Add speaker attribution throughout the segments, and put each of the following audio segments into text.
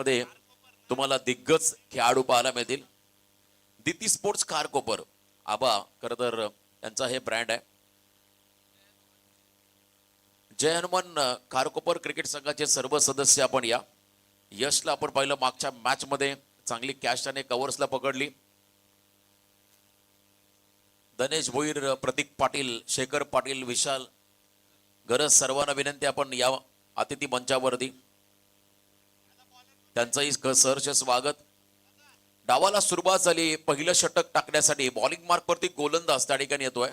Speaker 1: मध्ये तुम्हाला दिग्गज खेळाडू पाहायला मिळतील. दिती स्पोर्ट्स खारकोपर आबा खरं तर त्यांचा हे ब्रँड आहे. जय हनुमान खारकोपर क्रिकेट संघाचे सर्व सदस्य आपण या. यशला आपण पाहिलं मागच्या मॅच मध्ये चांगली कॅश त्याने कव्हर्सला पकडली. दनेश भोईर, प्रतीक पाटील, शेखर पाटील, विशाल गरज सर्वांना विनंती आपण या अतिथी मंचावरती. त्यांचंही सहर्ष स्वागत. डावाला सुरुवात झाली. पहिलं षटक टाकण्यासाठी बॉलिंग मार्क वरती गोलंदाज त्या ठिकाणी येतोय.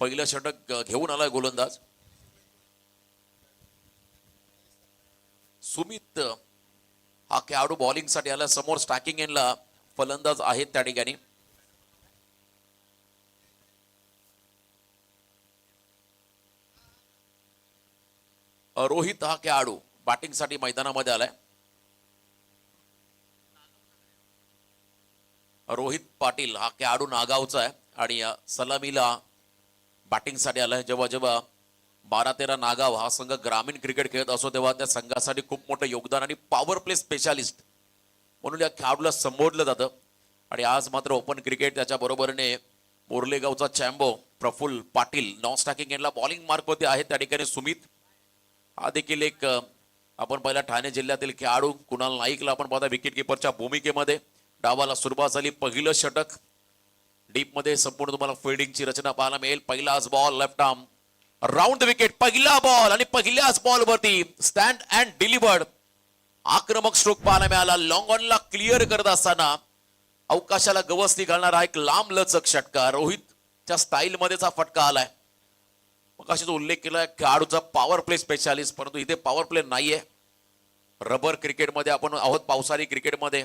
Speaker 1: पहिलं षटक घेऊन आलाय गोलंदाज सुमित. हा खेळाडू बॉलिंग साठी आला. समोर स्टॅकिंग एंडला फलंदाज आहेत त्या ठिकाणी. रोहित हा खेळाडू बॅटिंग साठी मैदानामध्ये आलाय. रोहित पाटील हा खेळाडू नागावचा आहे आणि सलामीला बॅटिंग साठी आलाय. जेव्हा जेव्हा 12-13 नागाव हा संघ ग्रामीण क्रिकेट खेळत असो तेव्हा त्या संघासाठी खूप मोठं योगदान आणि पॉवर प्ले स्पेशालिस्ट म्हणून या खेळाडूला संबोधलं जातं. आणि आज मात्र ओपन क्रिकेट त्याच्या बरोबरीने मोर्लेगावचा चॅम्बो प्रफुल्ल पाटील नॉन स्टॅकिंग एंडला बॉलिंग मार्क वरती आहे त्या ठिकाणी सुमित. हा देखील एक आपण पहिला ठाणे जिल्ह्यातील खेळाडू कुणाल नाईकला आपण पाहता विकेट किपरच्या भूमिकेमध्ये. डावाला सुरुवात झाली. पहिलं षटक डीप मध्ये संपूर्ण तुम्हाला फिल्डिंगची रचना पाहायला मिळेल. पहिलाच ball left arm round the wicket. पहिला बॉल आणि पहिल्याच बॉल वरती स्टँड अँड डिलिव्हर्ड आक्रमक स्ट्रोक पाहायला मिळाला. लॉंग ऑनला क्लिअर करत असताना अवकाशाला गवसणी घालणारा एक लांब लचक षटकार. रोहितच्या स्टाईल मध्येच हा फटका आलाय. मग अशी उल्लेख केला खेळाडूचा पॉवर प्ले स्पेशालिस्ट, परंतु इथे पॉवर प्ले नाहीये. रबर क्रिकेटमध्ये आपण आहोत. पावसाळी क्रिकेटमध्ये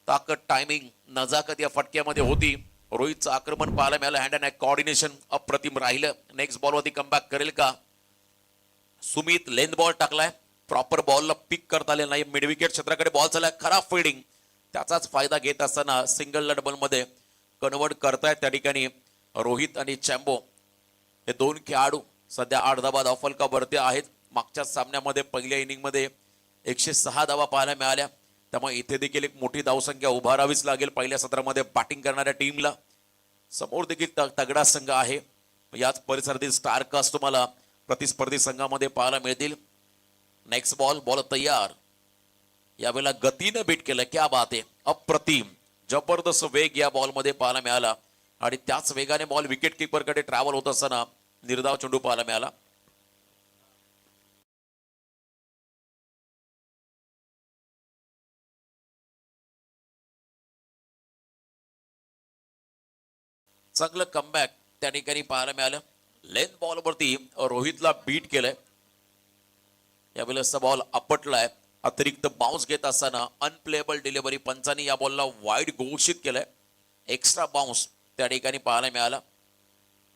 Speaker 1: ताकद, टायमिंग, नजाकत या फटक्यामध्ये होती. रोहितचं आक्रमण पाहायला मिळालं. हँड अँड आय कोऑर्डिनेशन अप्रतिम राहिलं. नेक्स्ट बॉलवरती कमबॅक करेल का सुमित? लेंथ बॉल टाकलाय. प्रॉपर बॉलला पिक करता आले नाही. मिड विकेट क्षेत्राकडे बॉल चाललाय. खराब फिल्डिंग त्याचाच फायदा घेत असताना सिंगल डबल मध्ये कन्वर्ट करतायत त्या ठिकाणी रोहित आणि चॅम्बो हे दोन खेळाडू. सध्या 8 धावा धावफलकावरती आहेत. मागच्या सामन्यामध्ये पहिल्या इनिंग मध्ये 106 धावा पाहायला मिळाल्या. त्यामुळे इथे देखील एक मोठी धावसंख्या उभारावीच लागेल पहिल्या सत्रामध्ये बॅटिंग करणाऱ्या टीमला. समोर देखील तगडा संघ आहे. याच परिसरातील स्टार कास्ट तुम्हाला प्रतिस्पर्धी संघामध्ये पाहायला मिळतील. नेक्स्ट बॉल तयार. यावेळेला गतीनं बीट केलं. क्या बात आहे. अप्रतिम जबरदस्त वेग या बॉल मध्ये पाहायला मिळाला आणि त्याच वेगाने बॉल विकेट किपर कडे ट्रॅव्हल होत असताना निर्धाव चेंडू पाहायला मिळाला. चांगलं कमबॅक त्या ठिकाणी पाहायला मिळालं. लेंथ बॉल वरती रोहितला बीट केलंय. यावेळेला बॉल आपटलाय. अतिरिक्त बाउन्स घेत असताना अनप्लेएबल डिलिव्हरी पंचांनी या बॉलला वाईड घोषित केलंय. एक्स्ट्रा बाउन्स त्या ठिकाणी पाहायला मिळाला.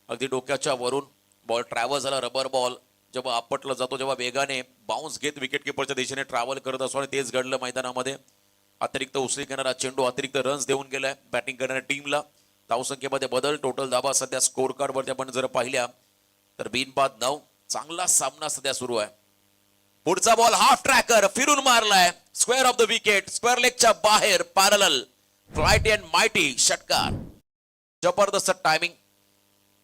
Speaker 1: अगदी डोक्याच्या वरून बॉल ट्रॅव्हल झाला. रबर बॉल जेव्हा आपटला जातो जेव्हा वेगाने बाउन्स घेत विकेट किपरच्या दिशेने ट्रॅव्हल करत असतो आणि तेच घडलं मैदानामध्ये. अतिरिक्त उसळी करणारा चेंडू अतिरिक्त रन्स देऊन गेलाय बॅटिंग करणाऱ्या टीमला. धावसंख्येमध्ये बदल. टोटल धावा सध्या स्कोर कार्ड वरती आपण जर पाहिल्या तर बिनबाद 9. चांगला सामना सध्या सुरू आहे. पुढचा बॉल हाफ ट्रॅकर फिरून मारलाय. Square off the wicket. Square लेगच्या बाहेर पॅरलल फ्लाइट अँड मायटी षटकार. जबरदस्त टायमिंग.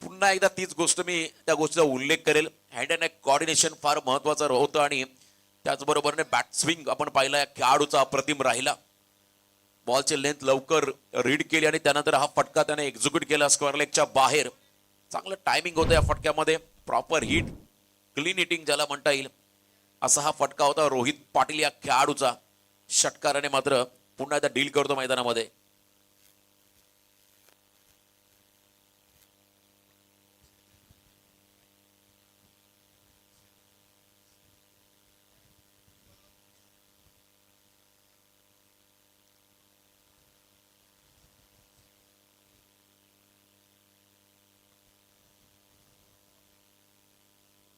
Speaker 1: पुन्हा एकदा तीच गोष्ट मी त्या गोष्टीचा उल्लेख करेल. हँड अँड कोऑर्डिनेशन फार महत्वाचं होतं आणि त्याचबरोबरने बॅट स्विंग आपण पाहिला खेळाडूचा अप्रतिम राहिला. बॉलची लेंथ लवकर रीड केली आणि त्यानंतर हा फटका त्याने एक्झिक्यूट केला स्क्वेअर लेगच्या बाहेर. चांगलं टायमिंग होतं या फटक्यामध्ये. प्रॉपर हिट, क्लीन हिटिंग ज्याला म्हणता येईल असा हा फटका होता रोहित पाटील या खेळाडूचा. षटकाराने मात्र पुन्हा एकदा डील करतो मैदानामध्ये.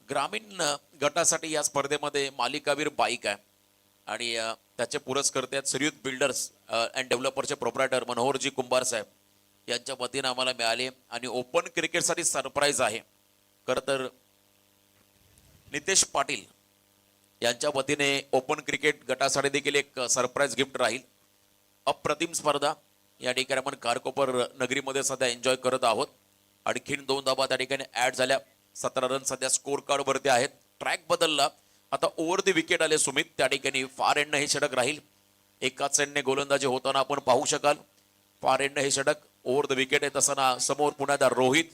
Speaker 1: ग्रामीण गटासाठी या स्पर्धेमध्ये मालिकावीर बाईक आहे आणि त्याचे पुरस्कर्ते आहेत श्रीयुत बिल्डर्स अँड डेव्हलपरचे प्रोप्रायटर मनोहरजी कुंभार साहेब यांच्या वतीने आम्हाला मिळाले. आणि ओपन क्रिकेटसाठी सरप्राईज आहे. खरं तर नितेश पाटील यांच्या वतीने ओपन क्रिकेट गटासाठी देखील एक सरप्राईज गिफ्ट राहील. अप्रतिम स्पर्धा या ठिकाणी आपण कारकोपर नगरीमध्ये सध्या एन्जॉय करत आहोत. आणखीन 2 धाबा त्या ठिकाणी ऍड झाल्या. 17 रन सध्या स्कोर कार्ड वरती आहेत. ट्रॅक बदलला, आता ओव्हर द विकेट आले सुमित. त्या ठिकाणी फार एंड हे षटक राहील. एकाच एंडने गोलंदाजी होताना आपण पाहू शकाल. फार एंड हे षटक ओव्हर द विकेट येत असताना समोर पुण्याचा रोहित.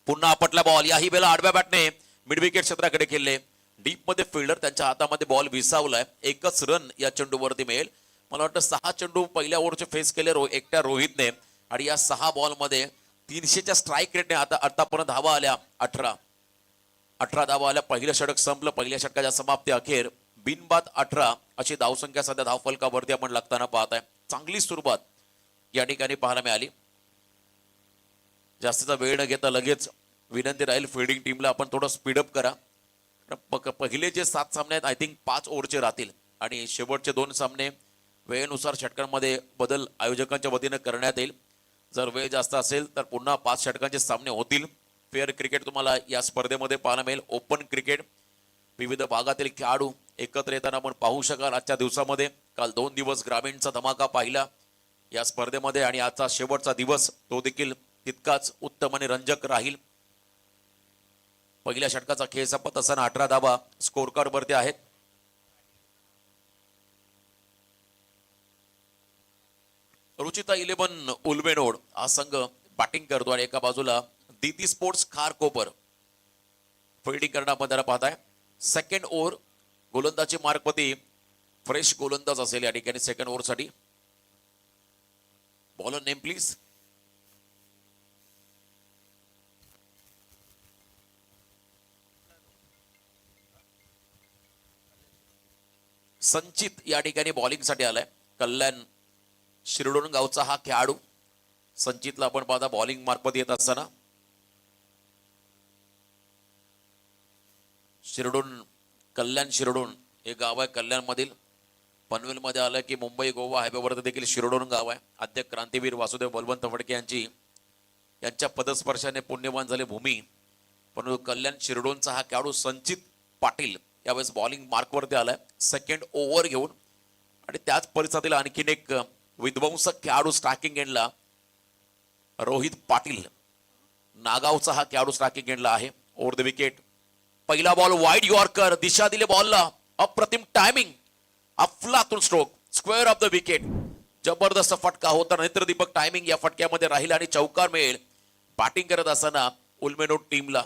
Speaker 1: पुन्हा आपटला बॉल. याही वेळेला आडव्या बॅटने मिड विकेट क्षेत्राकडे खेळले. डीप मध्ये फिल्डर त्यांच्या हातामध्ये बॉल विसावलाय. एकच रन या चेंडूवरती मिळेल. मला वाटतं 6 चेंडू पहिल्या ओव्हरचे फेस केले एकट्या रोहितने. आणि या 6 बॉलमध्ये 300च्या स्ट्राईक रेटने आतापर्यंत धावा आल्या 18 धावा आल्या. पहिलं षटक संपलं. पहिल्या षटकाच्या समाप्ती अखेर बिनबाद 18 अशी धावसंख्या सध्या धावफलकावरती आपण लागताना पाहत आहे. चांगली सुरुवात या ठिकाणी पाहायला मिळाली. जास्तीचा वेळ न घेता लगेच विनंती राहील फिल्डिंग टीमला, आपण थोडं स्पीडअप करा. पहिले जे 7 सामने आहेत आय थिंक 5 ओव्हरचे राहतील आणि शेवटचे 2 सामने वेळेनुसार षटकांमध्ये बदल आयोजकांच्या वतीने करण्यात येईल. जर वेळ जास्त असेल तर पुन्हा 5 षटकांचे सामने होतील. फेअर क्रिकेट तुम्हाला या स्पर्धेमध्ये पाहायला मिळेल. ओपन क्रिकेट विविध भागातील खेळाडू एकत्र येताना आपण पाहू शकाल. आजच्या दिवसामध्ये काल 2 दिवस ग्रामीणचा धमाका पाहिला या स्पर्धेमध्ये आणि आजचा शेवटचा दिवस तो देखील तितकाच उत्तम आणि रंजक राहील. पहिल्या षटकाचा खेळ संपत असताना 18 धावा स्कोर कार्ड वरती आहेत. रुचिता 11 उल्मेनोड हा संघ बॅटिंग करतो आणि एका बाजूला दीदी स्पोर्ट्स खारकोपर फिल्डिंग करण्यामध्ये पाहताय. सेकंड ओव्हर गोलंदाजी मार्कपती फ्रेश गोलंदाज असेल या ठिकाणी सेकंड ओव्हर साठी. Bowler name please. संचित या ठिकाणी बॉलिंग साठी आलाय. कल्याण शिरडोन गावचा हा खेळाडू. संचितला आपण पाहता बॉलिंग मार्फत येत असताना. शिरडोन कल्याण शिरडोन हे गाव आहे कल्याण मधील. पनवेल मध्ये आलं की मुंबई गोवा हायवेवरती देखील शिरडोन गाव आहे. आद्य क्रांतीवीर वासुदेव बलवंत फडके यांच्या पदस्पर्शाने पुण्यवान झाले भूमी. पण कल्याण शिरडोनचा हा खेळाडू संचित पाटील यावेळेस बॉलिंग मार्कवरती आलाय सेकंड ओव्हर घेऊन. आणि त्याच परिस्थितीत आणखीन एक विध्वंसक खेळाडू स्ट्रायकिंग एंडला रोहित पाटील नागावचा हा खेळाडू स्ट्रायकिंग एंडला आहे. ओव्हर द विकेट पहिला बॉल वाईड यॉर्कर. दिशा दिले बॉलला. अप्रतिम टायमिंग. अफलातून stroke square off the wicket. जबरदस्त फटका होता. नेत्र दीपक टायमिंग या फटक्यामध्ये राहील आणि चौकार मिळेल. बॅटिंग करत असताना उल्मेनोड टीमला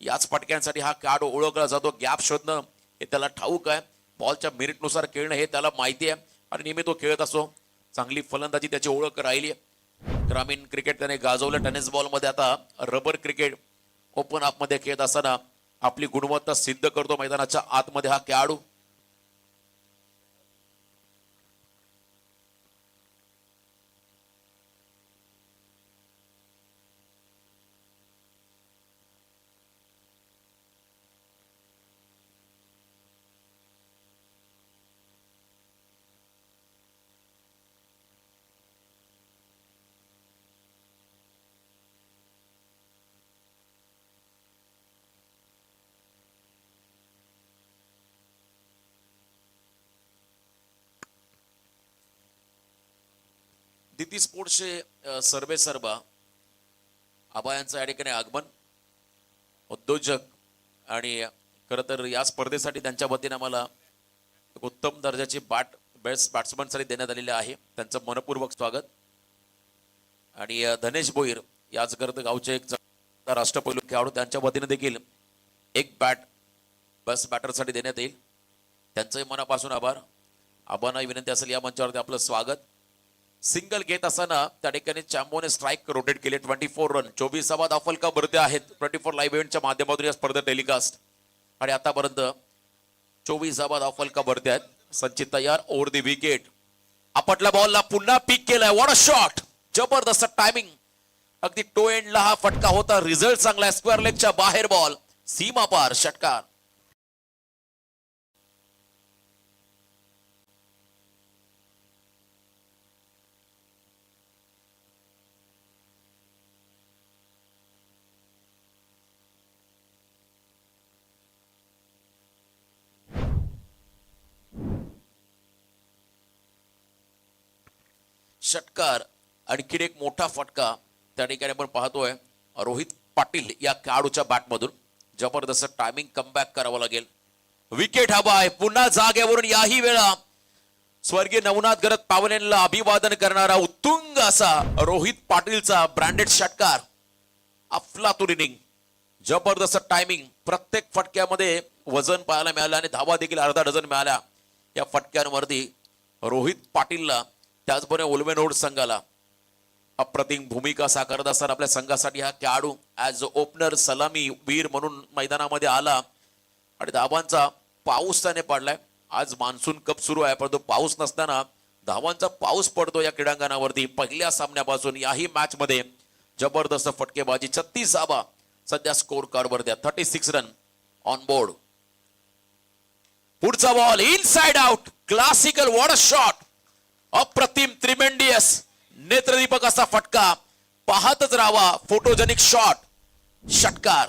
Speaker 1: याच फटक्यांसाठी हा खेळाडू ओळखला जातो. गॅप शोधणं हे त्याला ठाऊक आहे. बॉलच्या मेरिटनुसार खेळणं हे त्याला माहिती आहे आणि नेहमी तो खेळत असो. चांगली फलंदाजी त्याची ओळख राहिली. ग्रामीण क्रिकेट त्याने गाजवलं. टेनिस बॉल मध्ये आता रबर क्रिकेट ओपन अप मध्ये खेळत असताना आपली गुणवत्ता सिद्ध करतो मैदानाच्या आतमध्ये हा खेळाडू. दीदी स्पोर्ट्सचे सर्वे सर्वा आबा यांचं या ठिकाणी आगमन. उद्योजक आणि खरं तर या स्पर्धेसाठी त्यांच्या वतीने आम्हाला उत्तम दर्जाची बेस्ट बॅट्समन साठी देण्यात आलेले आहे. त्यांचं मनपूर्वक स्वागत. आणि धनेश भोईर याच करत गावचे एक राष्ट्रपैलू खेळाडू त्यांच्या वतीने देखील एक बॅट बेस्ट बॅटर साठी देण्यात येईल. त्यांचंही मनापासून आभार. आबांना विनंती असेल या मंचावरती आपलं स्वागत. सिंगल घेत असताना त्या ठिकाणी चॅम्बोने स्ट्राईक रोटेट केले. 24 रन 24वा धावफलका भरते आहेत. 24 लाईव्ह इव्हेंटच्या माध्यमातून या स्पर्धा टेलिकास्ट आणि आतापर्यंत 24वा धावफलका भरते आहेत. संचित तयार. Over the wicket. आपटल्या बॉलला पुन्हा पिक केलाय. What a shot. जबरदस्त टायमिंग. अगदी टो एंडला हा फटका होता. रिझल्ट चांगला आहे. स्क्वेअर लेगच्या बाहेर बॉल. सीमा पार षटकार. षटकार. आणखीन एक मोठा फटका त्या ठिकाणी आपण पाहतोय रोहित पाटील या खेळाडूच्या बॅटमधून. जबरदस्त टायमिंग कमबॅक करावं लागेल. विकेट हवा आहे पुन्हा जागेवरून. याही वेळा स्वर्गीय नवनाथ गरत पावलेंना अभिवादन करणारा उत्तुंग असा रोहित पाटीलचा ब्रँडेड षटकार. अफलातून इनिंग, जबरदस्त टायमिंग. प्रत्येक फटक्यामध्ये वजन पाहायला मिळालं आणि धावा देखील अर्धा डझन मिळाल्या या फटक्यांवरती रोहित पाटीलला. त्याचबरोबर उल्मेनोड संघाला अप्रतिम भूमिका साकारत असताना आपल्या संघासाठी हा खेळाडू ऍज ओपनर सलामी वीर म्हणून मैदानामध्ये आला आणि धावांचा पाऊस त्याने पडलाय. आज मान्सून कप सुरू आहे परंतु पाऊस नसताना धावांचा पाऊस पडतो या क्रीडांगणावरती. पहिल्या सामन्यापासून याही मॅच मध्ये जबरदस्त फटकेबाजी. 36 धावा सध्या स्कोर कार्ड वर द्या. 36 रन ऑन बोर्ड. पुढचा ball inside out. Classical what a shot. अप्रतिम त्रिमेंडियस नेत्रदीपक असा फटका. पाहतच राहावा. Photogenic shot. षटकार.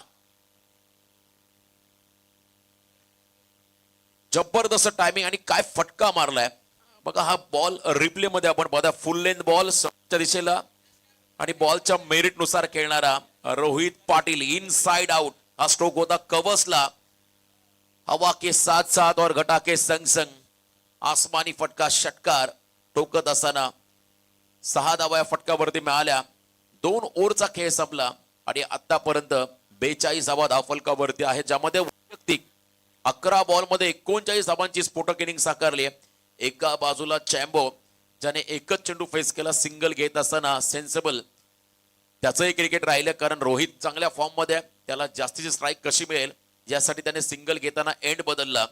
Speaker 1: जबरदस्त टायमिंग आणि काय फटका मारलाय बघा. हा बॉल रिप्ले मध्ये आपण पाहता. फुल लेंथ बॉल समोरच्या दिशेला आणि बॉलच्या मेरिट नुसार खेळणारा रोहित पाटील. इनसाइड आउट हा स्ट्रोक होता कवसला. हवा के साथ साथ और घटा के संग संग आसमानी फटका. षटकार टोकत असताना 6 धावा या फटक्यावरती मिळाल्या. 2 ओव्हरचा खेळ संपला आणि आतापर्यंत 42 धावा धावफलकावरती आहे, ज्यामध्ये वैयक्तिक 11 बॉल मध्ये 39 धावांची स्फोटक इनिंग साकारली आहे. एका बाजूला चॅम्बो ज्याने एकच चेंडू फेस केला सिंगल घेत असताना सेन्सेबल. त्याचंही क्रिकेट राहिलं कारण रोहित चांगल्या फॉर्म मध्ये, त्याला जास्तीची स्ट्राईक कशी मिळेल यासाठी त्याने सिंगल घेताना एंड बदलला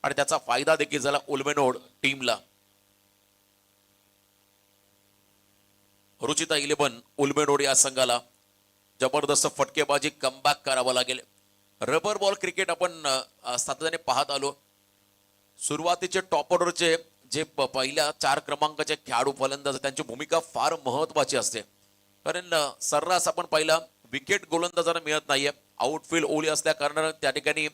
Speaker 1: आणि त्याचा फायदा देखील झाला उल्मेनोड टीमला. रुचिता 11 उल्मेनोड या संघाला. जबरदस्त फटकेबाजी कमबॅक करावा लागेल. रबर बॉल क्रिकेट आपण सातत्याने पाहत आलो. सुरुवातीचे टॉप ऑर्डरचे जे पहिल्या 4 क्रमांकाचे खेळाडू फलंदाज त्यांची भूमिका फार महत्वाची असते. कारण सर्रास आपण पहिला विकेट गोलंदाजांना मिळत नाहीये. आउटफील्ड ओली असल्या कारणाने त्या ठिकाणी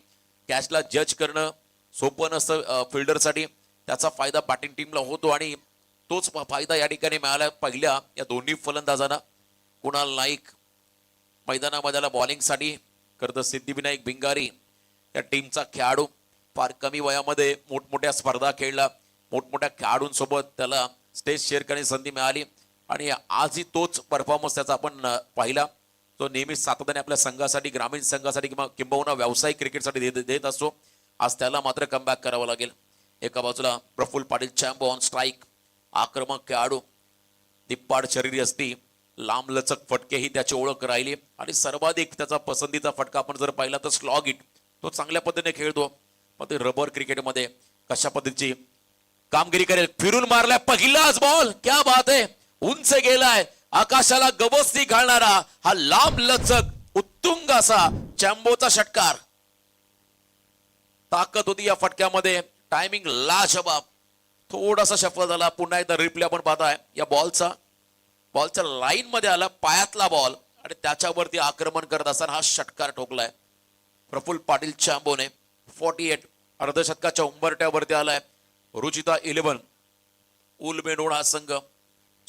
Speaker 1: कॅचला जज करणं सोपं नसतं फिल्डरसाठी. त्याचा फायदा बॅटिंग टीमला होतो आणि तोच फायदा या ठिकाणी मिळाला पहिल्या या दोन्ही फलंदाजांना. कुणाल नाईक मैदानामध्ये बॉलिंगसाठी करत. सिद्धिविनायक भिंगारी या टीमचा खेळाडू. फार कमी वयामध्ये मोठमोठ्या स्पर्धा खेळला. मोठमोठ्या खेळाडूंसोबत त्याला स्टेज शेअर करण्याची संधी मिळाली आणि आजही तोच परफॉर्मन्स त्याचा आपण पाहिला. तो नेहमीच सातत्याने आपल्या संघासाठी, ग्रामीण संघासाठी किंबहुना व्यावसायिक क्रिकेटसाठी देत असतो. आज त्याला मात्र कमबॅक करावं लागेल. एका बाजूला प्रफुल्ल पाटील चॅम्बो ऑन स्ट्राईक. आक्रमक खेळाडू, दिप्पाड शरीर असती, लांब लचक फटके ही त्याची ओळख राहिली आणि सर्वाधिक त्याचा पसंतीचा फटका आपण जर पाहिला तर स्लॉग इट. तो चांगल्या पद्धतीने खेळतो. मग ते रबर क्रिकेटमध्ये कशा पद्धतीची कामगिरी करेल. फिरून मारलाय पहिलाच बॉल. क्या बात आहे. उंच गेलाय आकाशाला गवसणी घालणारा हा लांब लचक उत्तुंग असा चॅम्बोचा षटकार. ताकद होती या फटक्यामध्ये. टायमिंग लाजवाब. थोडासा सफल झाला. पुन्हा एकदा रिप्ले आपण पाहताय या बॉलच्या लाईन मध्ये आला. पायातला बॉल आणि त्याच्यावरती आक्रमण करत असताना हा षटकार ठोकलाय प्रफुल्ल पाटील चॅम्बोने. 48 अर्धशतकाच्या उंबरट्यावरती आलाय. रुचिता 11 उल्मेनोड हा संघ.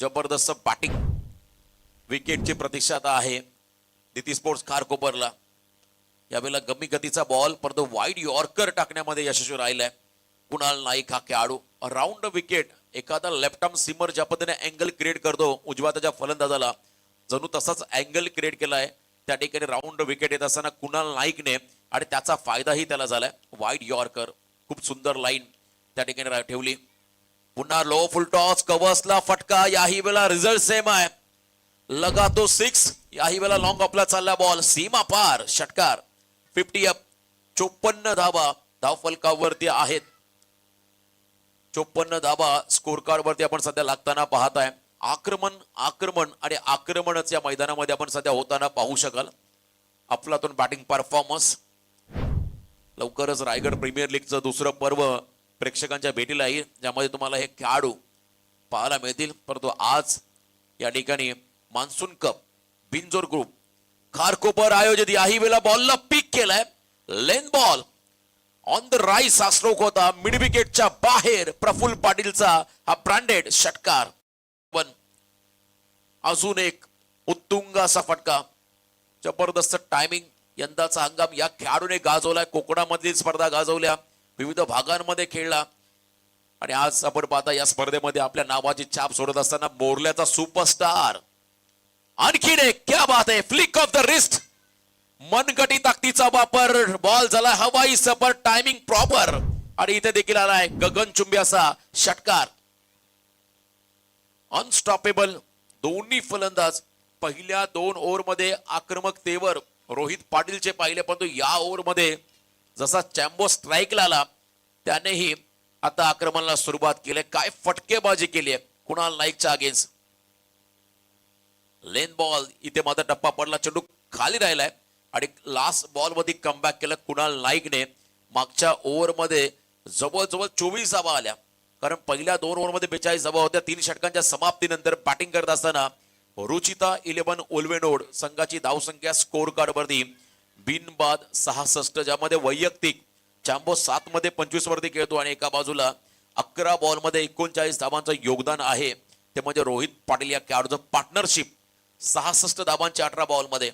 Speaker 1: जबरदस्त बॅटिंग. विकेटची प्रतीक्षा आता आहे दिती स्पोर्ट्स खारकोपरला. यावेळेला कमी गतीचा बॉल परंतु वाईड यॉर्कर टाकण्यामध्ये यशस्वी राहिलाय कुणाल नाईक हा खेळाडू. Round wicket. एखादा लेफ्ट आर्म सीमर ज्या पद्धतीने अँगल क्रिएट करतो उजव्या त्याच्या फलंदाजाला, जणू तसाच अँगल क्रिएट केलाय त्या ठिकाणी राऊंड विकेट येत असताना कुणाल नाईकने आणि त्याचा फायदाही त्याला झालाय. Wide yorker. खूप सुंदर लाईन त्या ठिकाणी ठेवली. पुन्हा लो फुल टॉस. कवसला फटका. याही वेळेला रिझल्ट सेम आहे. लगा तो 6. याही वेळेला लॉंग ऑफला चालला बॉल. सीमा पार. षटकार. 50 अप. 54 धावा धावफलकावरती आहेत. 54 धावा स्कोर कार्ड वरती आपण सध्या लागताना पाहताय. आक्रमण आणि आक्रमणच या मैदानामध्ये आपण सध्या होताना पाहू शकाल. अफलातून बॅटिंग परफॉर्मन्स. लवकरच रायगड प्रीमियर लीगचं दुसरं पर्व प्रेक्षकांच्या भेटीला येईल, ज्यामध्ये तुम्हाला हे खेळाडू पाहायला मिळतील. परंतु आज या ठिकाणी monsoon cup Binjor group Kharkopar आयोजित. याही वेळेला बॉलला पिक केलाय. लेन बॉल ऑन द राईस हा स्ट्रोक होता. मिड विकेटच्या बाहेर प्रफुल्ल पाटीलचा हा ब्रँडेड षटकार. अजून एक उत्तुंग असा फटका, जबरदस्त टायमिंग. यंदाचा हंगाम या खेळाडूने गाजवलाय. कोकणामधील स्पर्धा गाजवल्या, विविध भागांमध्ये खेळला आणि आज आपण पाहता या स्पर्धेमध्ये आपल्या नावाची छाप सोडत असताना बोरल्याचा सुपरस्टार. आणखीन एक, क्या बात आहे, फ्लिक ऑफ द रिस्ट, मनगटी ताकदीचा वापर. बॉल झाला हवाई सफर, टायमिंग प्रॉपर आणि इथे देखील आलाय गगनचुंबी असा षटकार. अनस्टॉपेबल दोन्ही फलंदाज पहिल्या 2 ओव्हरमध्ये आक्रमकतेवर रोहित पाटीलचे पाहिले, परंतु या ओव्हरमध्ये जसा चॅम्बो स्ट्राईकला आला त्यानेही आता आक्रमणाला सुरुवात केली. काय फटकेबाजी केली आहे कुणाल नाईकच्या अगेन्स्ट. लेन बॉल, इथे मात्र टप्पा पडला, चेंडू खाली राहिलाय आणि लास्ट बॉल मध्ये कमबॅक केलं कुणाल नाईकने. मागच्या ओव्हरमध्ये जवळजवळ 24 धावा आल्या, कारण पहिल्या 2 ओव्हरमध्ये 42 धावा होत्या. 3 षटकांच्या समाप्तीनंतर बॅटिंग करत असताना रुचिता 11 उल्वेनोड संघाची धावसंख्या स्कोर कार्ड वरती बिनबाद 66, ज्यामध्ये वैयक्तिक चॅम्बो 7 मध्ये 25 वरती खेळतो आणि एका बाजूला 11 बॉल मध्ये 39 धावांचं योगदान आहे. ते म्हणजे रोहित पाटील या खेळाडूचं पार्टनरशिप. 66 धावांच्या 18 बॉल मध्ये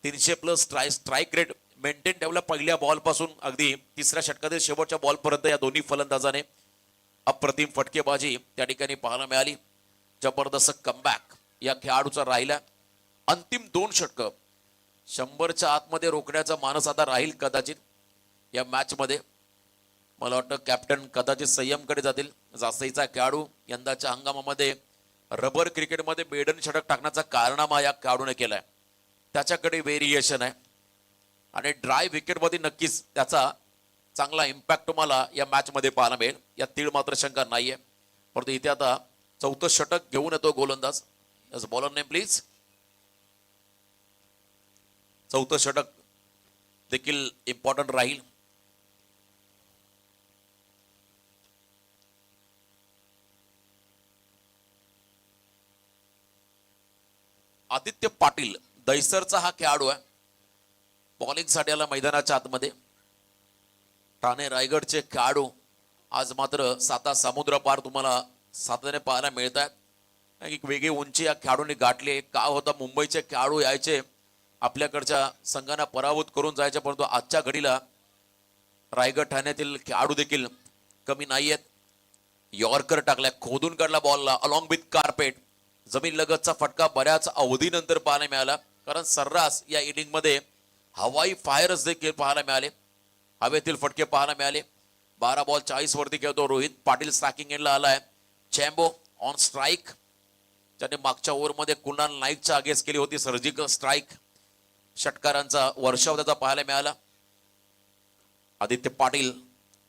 Speaker 1: 300+ स्ट्राईक रेट मेंटेन ठेवला. पहिल्या बॉल पासून अगदी तिसऱ्या षटकातील शेवटच्या बॉल पर्यंत या दोन्ही फलंदाजाने अप्रतिम फटकेबाजी त्या ठिकाणी पाहायला मिळाली. जबरदस्त कमबॅक या खेळाडूचा राहिला. अंतिम 2 षटक 100च्या आतमध्ये रोखण्याचा मानस आता राहील कदाचित या मॅच मध्ये. मला वाटतं कॅप्टन कदाचित संयमकडे जातील. जास्तीचा खेळाडू यंदाच्या हंगामामध्ये रबर क्रिकेटमध्ये बेडन षटक टाकण्याचा कारनामा या खेळाडूने केलाय. त्याच्याकडे व्हेरिएशन आहे आणि ड्राय विकेटमध्ये नक्कीच त्याचा चांगला इम्पॅक्ट तुम्हाला या मॅच मध्ये पाहायला मिळेल, या तीळ मात्र शंका नाहीये. परंतु इथे आता 4थं षटक घेऊन येतो गोलंदाज. Bowler name please. 4थं षटक देखील इम्पॉर्टंट राहील. आदित्य पाटील दैसरचा हा खेळाडू आहे. बॉलिंग साठी आला मैदानाच्या आतमध्ये. ठाणे रायगडचे खेळाडू आज मात्र 7 समुद्र पार तुम्हाला सातत्याने पाहायला मिळत आहेत. एक वेगळी उंची या खेळाडूंनी गाठली. का होता मुंबईचे खेळाडू यायचे आपल्याकडच्या संघांना पराभूत करून जायचे, परंतु आजच्या घडीला रायगड ठाण्यातील खेळाडू देखील कमी नाहीयेत. यॉर्कर टाकलाय, खोदून काढला बॉलला अलॉंग विथ कार्पेट. जमीन लगतचा फटका बऱ्याच अवधीनंतर पाहायला मिळाला, कारण सर्रास या इनिंग मध्ये हवाई फायर्स देखील पाहायला मिळाले, हवेतील फटके पाहायला मिळाले. 12 बॉल 40 वरती खेळतो रोहित पाटील. स्ट्रायकिंग एंडला आलाय. चॅम्बो ऑन स्ट्राईक, ज्याने मागच्या ओव्हरमध्ये कुणाल नाईकच्या अगेन्स्ट केली होती सर्जिकल स्ट्राईक. षटकारांचा वर्षाव त्याचा पाहायला मिळाला. आदित्य पाटील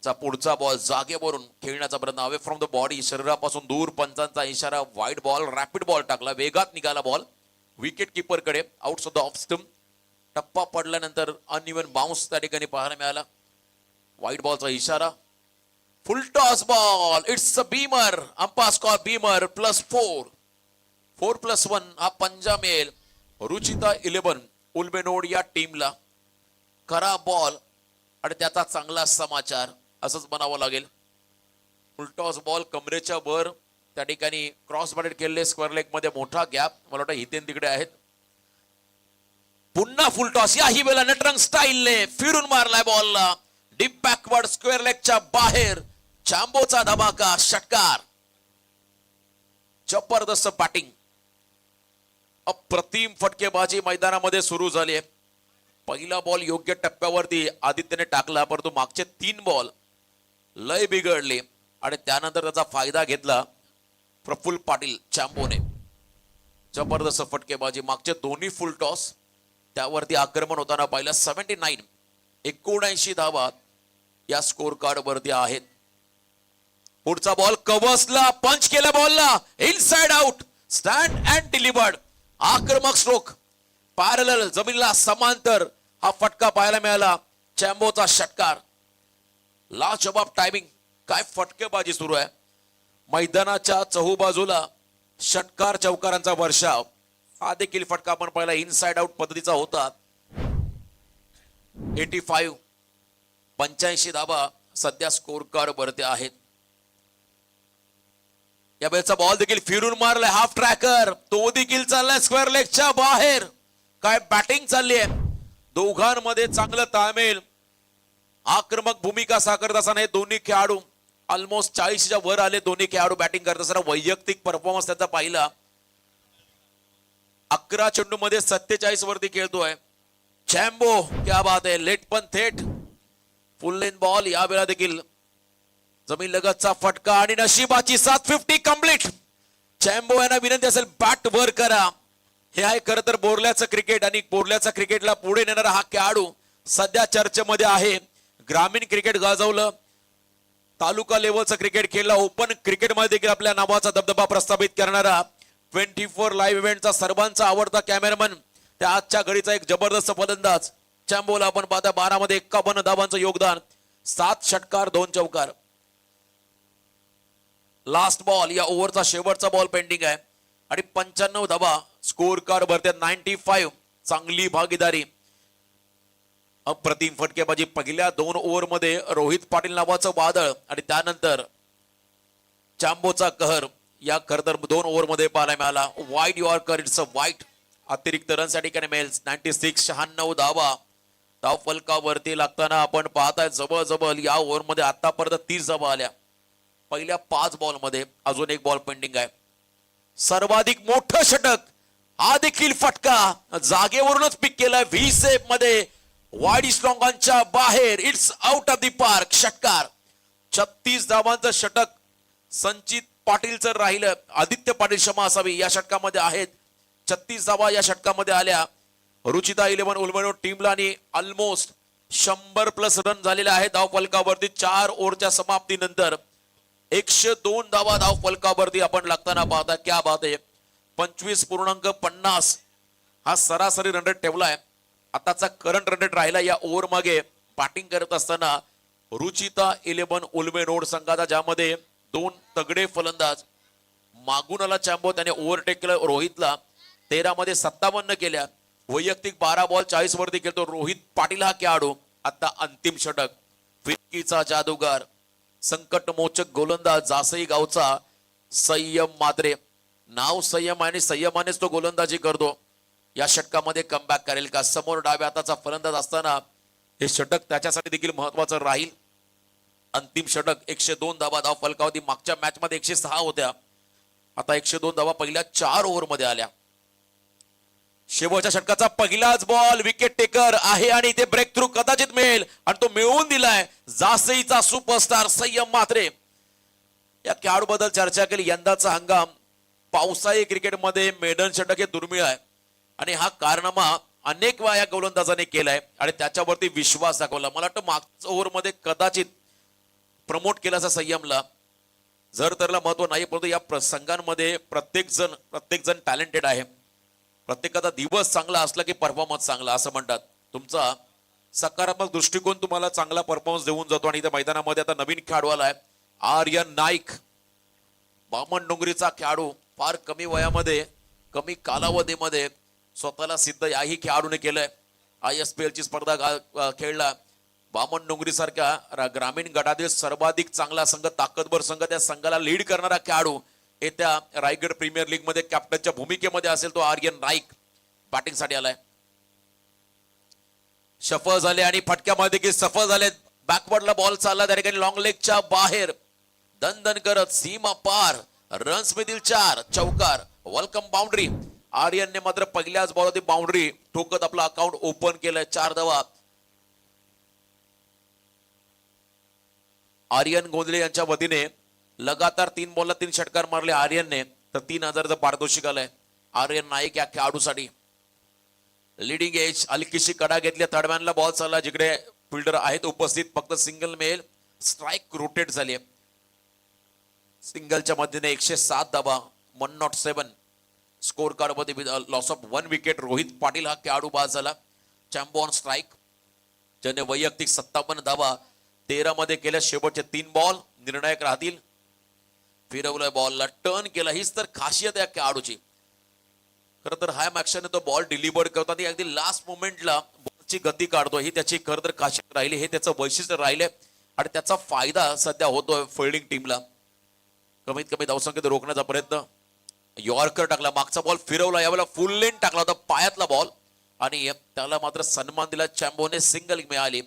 Speaker 1: चा पुढचा बॉल जागेवरून खेळण्याचा प्रयत्न, अवे फ्रॉम द बॉडी, शरीरापासून दूर. पंचांचा इशारा, वाईड बॉल, रॅपिड बॉल टाकला, वेगात निघाला बॉल विकेट किपर कडे, out of the off stump. टप्पा पडल्यानंतर अनइव्हन बाउन्स त्या ठिकाणी पाहायला मिळाला. वाईड बॉलचा इशारा, फुल toss ball, it's a Beamer. Umpire score Beamer +4, 4+1 हा पंजा मिळेल रुचिता 11 उल्बेनोड या टीमला. खरा बॉल आणि त्याचा चांगला समाचार असंच म्हणावं लागेल. फुलटॉस बॉल कमरेच्या वर त्या ठिकाणी क्रॉस बॅटेड केलेले, स्क्वेअर लेग मध्ये मोठा गॅप, मला वाटतं हितेन तिकडे आहेत. पुन्हा फुलटॉस, याही वेळेला नटरंग स्टाईलने फिरून मारलाय बॉलला डीप बॅकवर्ड स्क्वेअर लेगच्या बाहेर. चॅम्बोचा धमाका षटकार. जबरदस्त बॅटिंग, अप्रतिम फटकेबाजी मैदानामध्ये सुरू झाली आहे. पहिला बॉल योग्य टप्प्यावरती आदित्यने टाकला, परंतु मागचे 3 बॉल लय बिघडले आणि त्यानंतर त्याचा फायदा घेतला प्रफुल्ल पाटील चॅम्बोने. जबरदस्त फटकेबाजी, मागचे दोन्ही फुल टॉस त्यावरती आक्रमण होताना पाहिलं. 79 धावा या स्कोर कार्ड वरती आहेत. पुढचा बॉल कव्हर्सला, पंच केला बॉलला, inside out, stand and delivered. आक्रमक स्ट्रोक, पॅरलल, जमीनला समांतर हा फटका पाहायला मिळाला. चॅम्बोचा षटकार, लाजवाब टायमिंग. काय फटकेबाजी सुरू आहे मैदानाच्या चहूबाजूला. षटकार चौकारांचा वर्षाव. हा देखील फटका आपण पाहिला इनसाइड आउट पद्धतीचा होता. 85 धावा सध्या स्कोर कार्ड वरती आहेत. या वेळेचा बॉल देखील फिरून मारलाय हाफ ट्रॅकर, तो देखील चाललाय स्क्वेअर लेगच्या बाहेर. काय बॅटिंग चालली आहे दोघांमध्ये, चांगलं ताळमेळ, आक्रमक भूमिका साकारत असताना हे दोन्ही खेळाडू ऑलमोस्ट 40च्या वर आले. दोन्ही खेळाडू बॅटिंग करत असताना वैयक्तिक परफॉर्मन्स त्याचा पाहिला. 11 चेंडू मध्ये 47 वरती खेळतोय चॅम्बो. क्या बात आहे, लेट पण थेट फुल लेन बॉल. या वेळा देखील जमीन लगतचा फटका आणि नशिबाची 750 कंप्लीट. चॅम्बो यांना विनंती असेल बॅट वर करा. हे आहे खरं तर बोरल्याचं क्रिकेट आणि बोरल्याचा क्रिकेटला पुढे नेणारा हा खेळाडू सध्या चर्चेमध्ये आहे. ग्रामीण क्रिकेट गाजवलं, तालुका लेवलचं क्रिकेट खेळला, ओपन क्रिकेटमध्ये देखील आपल्या नावाचा दबदबा प्रस्थापित करणारा 24 लाईव्ह इव्हेंटचा सर्वांचा आवडता कॅमेरामन, त्या आजच्या घडीचा एक जबरदस्त फलंदाज चॅम्बोला आपण पाहता. 12 मध्ये 51 धावांचं योगदान, 7 षटकार 2 चौकार. लास्ट बॉल, या ओव्हरचा शेवटचा बॉल पेंडिंग आहे आणि 95 धावा स्कोर कार्ड भरते. 95. चांगली भागीदारी, अप्रतिम फटकेबाजी. पहिल्या 2 ओव्हर मध्ये रोहित पाटील नावाचं वादळ आणि त्यानंतर चॅम्बोचा कहर. या खरं तर 2 ओव्हर मध्ये पाहायला मिळाला. वाईट यॉर्कर, इट्स अ वाईट. अतिरिक्त रनसाठी त्याने मेल्स. 96. 96 धावा धाव फलकावरती लागताना आपण पाहताय जवळ या ओव्हर मध्ये आतापर्यंत 30 धावा आल्या. पहिल्या 5 बॉल मध्ये अजून एक बॉल पेंडिंग आहे. सर्वाधिक मोठं षटक, हा देखील फटका जागेवरूनच पिक केलाय व्ही सेप मध्ये, वाईड स्ट्रॉंगांच्या बाहेर. It's out of the park. षटकार. 36 धावांचं षटक संचित पाटीलचं राहिलं. आदित्य पाटील क्षमा असावी या षटकामध्ये आहेत. 36 धावा या षटकामध्ये आल्या. रुचिता 11 उलमनोड टीमला आणि ऑलमोस्ट 100+ रन झालेले आहेत धाव फलकावरती. 4 ओव्हरच्या समाप्तीनंतर 102 धावा धाव फलकावरती आपण लागताना पाहता. क्या बात आहे. 25.50 हा सरासरी रन रेट ठेवलाय. आताचा करंट रन रेट राहिला या ओव्हर मागे बॅटिंग करत असताना रुचिता 11 उलमेनोड संघाचा, ज्यामध्ये 2 तगडे फलंदाज. मागून आला चॅम्बो, त्याने ओव्हरटेक केलं रोहितला. 13 मध्ये 57 केल्या. वैयक्तिक 12 बॉल 40 वरती खेळतो रोहित पाटील हा खेळाडू. आता अंतिम षटक, फिरकीचा जादूगार, संकटमोचक गोलंदाज जासई गावचा संयम मात्रे. नाव संयम आणि संयमानेच तो गोलंदाजी करतो. या षटकामध्ये कमबॅक करेल का? समोर डाव्या हाताचा फलंदाज असताना हे षटक त्याच्यासाठी देखील महत्वाचं राहील. अंतिम षटक. 102 धावा धाव फलकावरती. मागच्या मॅच मध्ये 106 होत्या, आता 102 धावा पहिल्या 4 ओव्हर मध्ये आल्या. शेवटच्या षटकाचा पहिलाच बॉल, विकेट टेकर आहे आणि इथे ब्रेक थ्रू कदाचित मिळेल आणि तो मिळवून दिलाय जासईचा सुपरस्टार संयम म्हात्रे. या खेळाडू बद्दल चर्चा केली. यंदाचा हंगाम पावसाळी क्रिकेटमध्ये मेडन षटक हे दुर्मिळ आहे आणि हा कारनामा अनेक वेळा या गोलंदाजाने केलाय आणि त्याच्यावरती विश्वास दाखवला. मला वाटतं मागच्या ओव्हर मध्ये कदाचित प्रमोट केला असा संयमला, जर तरला महत्व नाही, परंतु या संघांमध्ये प्रत्येक जण टॅलेंटेड आहे. प्रत्येकाचा दिवस चांगला असला की परफॉर्मन्स चांगला असं म्हणतात. तुमचा सकारात्मक दृष्टिकोन तुम्हाला चांगला परफॉर्मन्स देऊन जातो. आणि त्या मैदानामध्ये आता नवीन खेळाडू आलाय आर्यन नाईक, बामण डोंगरीचा खेळाडू. फार कमी वयामध्ये, कमी कालावधीमध्ये स्वतःला सिद्ध याही खेळाडूने केलंय. ISPL ची स्पर्धा खेळला. बामण डोंगरी सारख्या ग्रामीण गटातील सर्वाधिक चांगला संघ, ताकदवर संघ, त्या संघाला लीड करणारा खेळाडू येत्या रायगड प्रीमियर लीग मध्ये कॅप्टनच्या भूमिकेमध्ये असेल तो आर्यन नाईक बॅटिंग साठी आलाय. सफल झाले आणि फटक्यामध्ये देखील सफल झाले. बॅकवर्डला बॉल चालला, त्या ठिकाणी लॉंग लेगच्या बाहेर दणदण करत सीमा पार. रन्स मधील 4 चौकार, वेलकम बाउंड्री. आर्यनने मात्र पहिल्याच बॉलवरती बाउंड्री ठोकत आपलं अकाउंट ओपन केलंय. 4 धावा. आर्यन गोंधळे यांच्या वतीने लगातार 3 बॉलला 3 षटकार मारले आर्यनने, तर 3000चं पारितोषिक आलंय आर्यन नाईक या खेळाडूसाठी. लिडिंग एज, हलकीशी कडा घेतली. थर्ड मॅनला बॉल चालला, जिकडे फिल्डर आहेत उपस्थित. फक्त सिंगल मेल, स्ट्राइक रोटेट झाली. सिंगलच्या मध्येने 107 धावा, 107 स्कोर कार्ड मध्ये. Loss of 1 wicket. Rohit Patil हा खेळाडू बाद झाला. चॅम्बो ऑन स्ट्राइक, ज्याने वैयक्तिक 57 धावा 13 मध्ये केल्या. शेवटचे 3 बॉल निर्णायक राहतील. फिरवलंय बॉलला, टर्न केला. हीच तर खासियत या खेळाडूची. खरं तर हाय मॅक्शनने तो बॉल डिलिव्हर करताना अगदी लास्ट मोमेंटला बॉलची गती काढतो, ही त्याची खरं तर खासियत राहिली. हे त्याचं वैशिष्ट्य राहिले आणि त्याचा फायदा सध्या होतोय फिल्डिंग टीमला. कमीत कमी धावसंख्येत रोखण्याचा प्रयत्न. यॉर्कर टाकला, मागचा बॉल फिरवला, यावेळेला फुल लेन टाकला होता पायातला बॉल आणि त्याला मात्र सन्मान दिला. चॅम्बोने सिंगल मिळाली.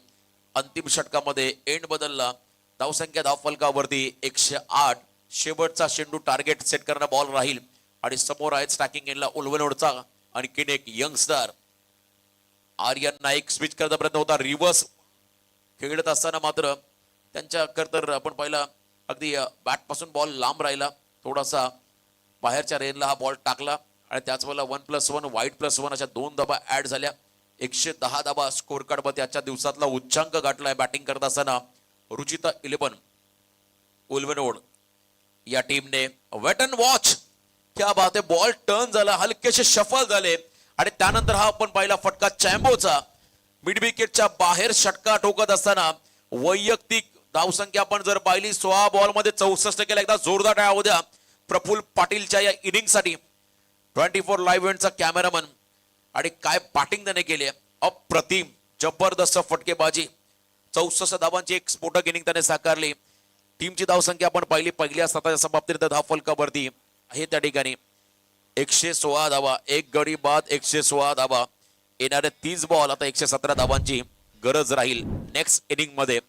Speaker 1: अंतिम षटकामध्ये एंड बदलला. धावसंख्या धावफलकावरती 108. शेवटचा चेंडू टार्गेट सेट करणारा बॉल राहील आणि समोर आहे स्टॅकिंग एंडला उल्वनोडचा आणखीन एक यंगस्टर आर्यन नाईक. स्विच करण्याचा प्रयत्न होता, रिव्हर्स खेळत असताना मात्र त्यांच्या तर आपण पाहिला अगदी बॅट पासून बॉल लांब राहिला, थोडासा बाहेरच्या रेनला हा बॉल टाकला आणि त्याच वेळेला 1+1 वाईड+1 अशा 2 धाबा ऍड झाल्या. 110 धाबा स्कोर कार्ड मध्ये आजच्या दिवसातला उच्चांक गाठलाय बॅटिंग करत असताना रुचिता 11 उल्वनोड या टीमने. वेट अँड वॉच, क्या बात आहे. बॉल टर्न झाला, हलकेसे शफल झाले आणि त्यानंतर हा आपण पाहिला फटका चॅम्बोचा मिड विकेटच्या बाहेर षटका ठोकत असताना वैयक्तिक धावसंख्या आपण जर पाहिली 16 बॉल मध्ये 64 केला. एकदा जोरदार टाळ्या होऊ द्या प्रफुल्ल पाटीलच्या या इनिंग साठी. 24 लाईव्ह इव्हेंटचा कॅमेरामन आणि काय बॅटिंग त्याने केली, अप्रतिम जबरदस्त फटकेबाजी. 64 धावांची एक स्फोटक इनिंग त्याने साकारली. टीमची धावसंख्या आपण पाहिली पहिल्या सत्राच्या समाप्तीत धावफलकावरती आहे त्या ठिकाणी 116 धावा, एक गडी बाद 116 धावा. येणारे 30 बॉल आता 117 धावांची गरज राहील नेक्स्ट इनिंग मध्ये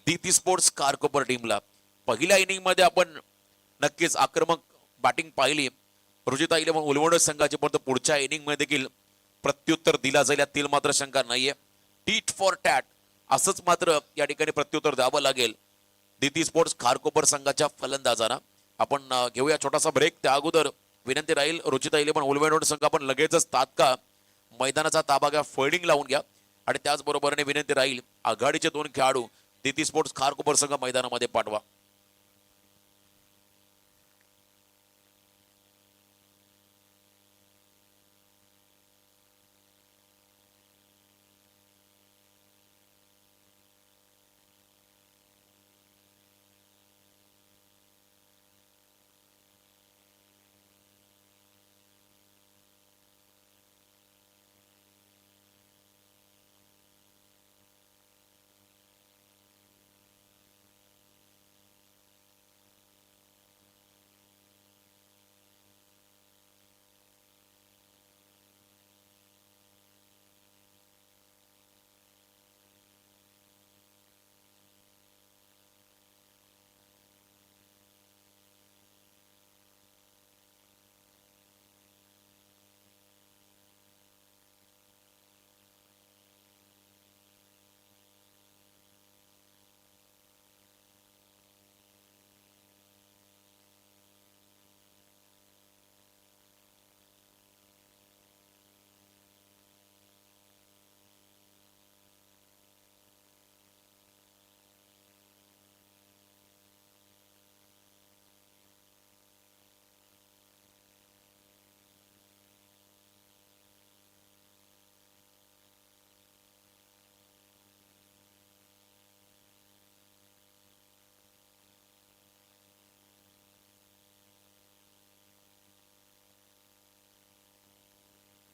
Speaker 1: दीप्ती स्पोर्ट्स कारकोपर टीमला. पहिल्या इनिंग मध्ये आपण नक्कीच आक्रमक बॅटिंग पाहिली रुचिता 11 उल्वड संघाची, परंतु पुढच्या इनिंग मध्ये देखील प्रत्युत्तर दिला जाईल यातील मात्र शंका नाहीये. टीट फॉर टॅट असंच मात्र या ठिकाणी प्रत्युत्तर द्यावं लागेल दीप्ती स्पोर्ट्स खारकोपर संघाच्या फलंदाजांना. आपण घेऊया छोटासा ब्रेक. त्या अगोदर विनंती राहील रुचिता 11 उल्वड संघ आपण लगेचच तात्काळ मैदानाचा ताबा घ्या, फोल्डिंग लावून घ्या आणि त्याचबरोबरीने विनंती राहील आघाडीचे 2 खेळाडू दीप्ती स्पोर्ट्स खारकोपर संघ मैदानामध्ये पाठवा.